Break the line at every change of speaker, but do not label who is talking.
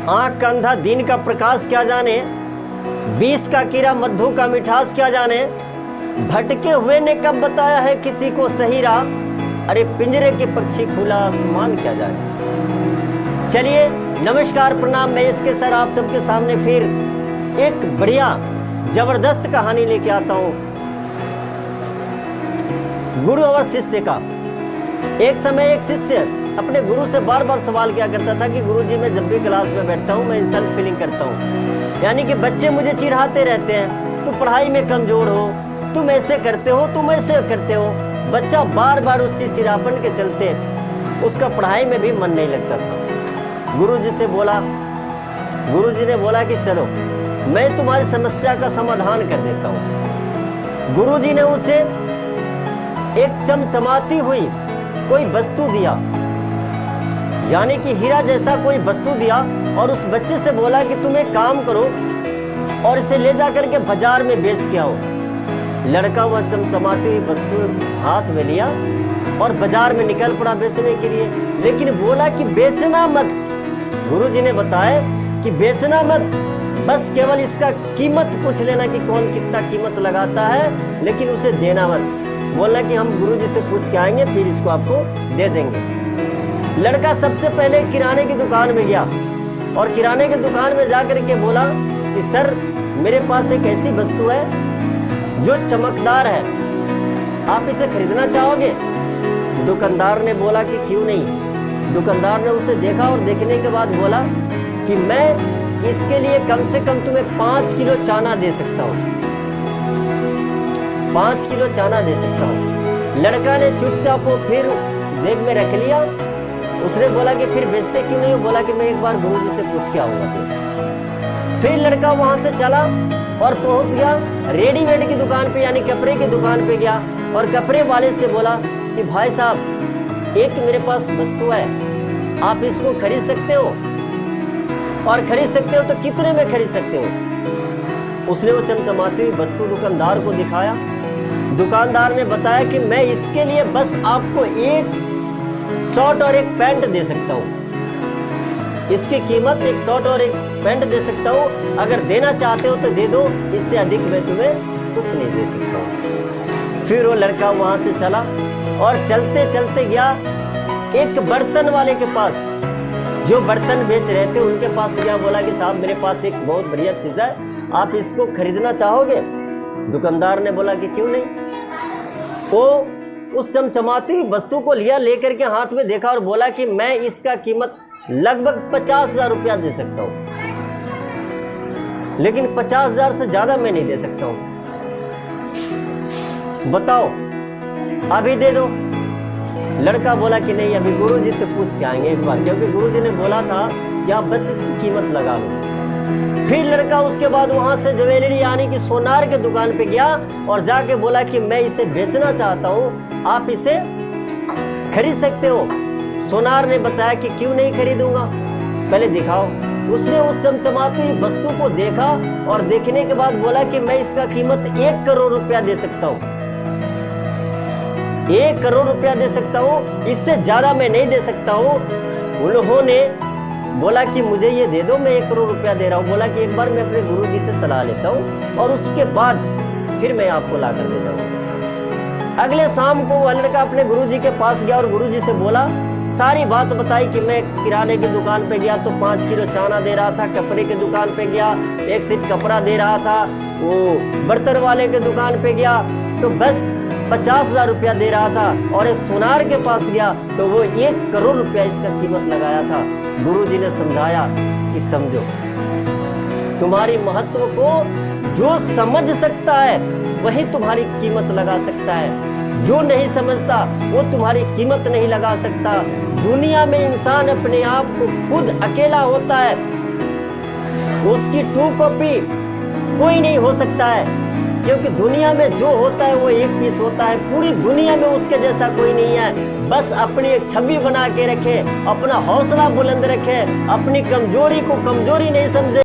आंख का अंधा दिन का प्रकाश क्या जाने, बीस का कीड़ा मधु का मिठास क्या जाने, भटके हुए ने कब बताया है किसी को सही राह, अरे पिंजरे के पक्षी खुला आसमान क्या जाने। चलिए नमस्कार प्रणाम, मैं इसके सर आप सबके सामने फिर एक बढ़िया जबरदस्त कहानी लेके आता हूं गुरु और शिष्य का। एक समय एक शिष्य अपने गुरु से बार बार सवाल किया करता था कि गुरुजी मैं जब भी क्लास में बैठता हूँ मैं इंसल्ट फीलिंग करता हूँ, यानी कि बच्चे मुझे चिढ़ाते रहते हैं, तू पढ़ाई में कमजोर हो, तुम ऐसे करते हो, तुम ऐसे करते हो। बच्चा बार बार उस चिड़चिड़ापन के चलते उसका पढ़ाई में भी मन नहीं लगता था। गुरुजी से बोला, गुरुजी ने बोला कि चलो मैं तुम्हारी समस्या का समाधान कर देता हूँ। गुरुजी ने उसे एक चमचमाती हुई कोई वस्तु दिया, यानी कि हीरा जैसा कोई वस्तु दिया, और उस बच्चे से बोला कि तुम एक काम करो और इसे ले जा करके बाजार में बेच के आओ। लड़का वह चमचमाती हुई वस्तु हाथ में लिया और बाजार में निकल पड़ा बेचने के लिए, लेकिन बोला कि बेचना मत। गुरुजी ने बताया कि बेचना मत, बस केवल इसका कीमत पूछ लेना कि कौन कितना कीमत लगाता है, लेकिन उसे देना मत। बोला कि हम गुरुजी से पूछ के आएंगे फिर इसको आपको दे देंगे। लड़का सबसे पहले किराने की दुकान में गया और किराने की दुकान में जाकर के बोला कि सर मेरे पास एक ऐसी वस्तु है जो चमकदार है, आप इसे खरीदना चाहोगे? दुकानदार ने बोला कि क्यों नहीं। दुकानदार ने उसे देखा और देखने के बाद बोला कि मैं इसके लिए कम से कम तुम्हें 5 किलो चाना दे सकता हूँ, 5 किलो चाना दे सकता हूँ। लड़का ने चुपचाप वो फिर जेब में रख लिया। उसने बोला कि फिर बेचते क्यों नहीं? बोला कि मैं एक बार गुरुजी से पूछ के आऊंगा। फिर लड़का वहां से चला और पहुंच गया रेडीमेड की दुकान पे, यानी कपड़े की दुकान पे गया और कपड़े वाले से बोला कि भाई साहब एक मेरे पास वस्तु है, आप इसको खरीद सकते हो, और खरीद सकते हो तो कितने में खरीद सकते हो? उसने वो चमचमाती हुई वस्तु दुकानदार को दिखाया। दुकानदार ने बताया कि मैं इसके लिए बस आपको एक शर्ट और एक पैंट दे सकता हूँ, इसकी कीमत एक शर्ट और एक पैंट दे सकता हूँ, अगर देना चाहते हो तो दे दो, इससे अधिक मैं तुम्हें कुछ नहीं दे सकता हूँ। फिर वो लड़का वहां से चला और चलते चलते गया एक बर्तन वाले के पास, जो बर्तन बेच रहे थे उनके पास गया। बोला कि साहब मेरे पास एक बहुत बढ़िया चीज है, आप इसको खरीदना चाहोगे? दुकानदार ने बोला कि क्यों नहीं। वो उस चमचमाती वस्तु को लिया, लेकर के हाथ में देखा और बोला कि मैं इसका कीमत लगभग 50,000 रुपया दे सकता हूं, लेकिन 50,000 से ज्यादा मैं नहीं दे सकता हूं, बताओ अभी दे दो। लड़का बोला कि नहीं, अभी गुरुजी से पूछ के आएंगे एक बार, क्योंकि गुरुजी ने बोला था कि आप बस इसकी कीमत लगा लो। फिर लड़का उसके बाद वहां से ज्वेलरी यानी कि सोनार के दुकान पे गया और जाके बोला कि मैं इसे बेचना चाहता हूं, आप इसे खरीद सकते हो? सोनार ने बताया कि क्यों नहीं खरीदूंगा, पहले दिखाओ। उसने उस चमचमाती वस्तु को देखा और देखने के बाद बोला कि मैं इसका कीमत 1 करोड़ रुपया दे सकता हूं, 1 करोड़ रुपया दे सकता हूं, इससे ज्यादा मैं नहीं दे सकता हूं। उन्होंने बोला कि मुझे ये दे दो, मैं 1 करोड़ रुपया दे रहा हूं। बोला कि एक बार मैं अपने गुरुजी से सलाह लेता हूं और उसके बाद फिर मैं आपको ला कर दे दूंगा। अगले शाम को वह लड़का अपने गुरुजी के पास गया और गुरुजी से बोला, सारी बात बताई कि मैं किराने की दुकान पे गया तो 5 किलो चाना दे रहा था, कपड़े की दुकान पे गया एक सेट कपड़ा दे रहा था, वो बर्तन वाले के दुकान पे गया तो बस 50,000 रुपया दे रहा था, और एक सोनार के पास गया तो वो 1 करोड़ रुपया इसका कीमत लगाया था। गुरुजी ने समझाया कि समझो, तुम्हारी महत्व को जो समझ सकता है वही तुम्हारी कीमत लगा सकता है, जो नहीं समझता वो तुम्हारी कीमत नहीं लगा सकता। दुनिया में इंसान अपने आप को खुद अकेला होता है, उसकी टू कॉपी कोई नहीं हो सकता है, क्योंकि दुनिया में जो होता है वो एक पीस होता है, पूरी दुनिया में उसके जैसा कोई नहीं है। बस अपनी एक छवि बना के रखे, अपना हौसला बुलंद रखे, अपनी कमजोरी को कमजोरी नहीं समझे।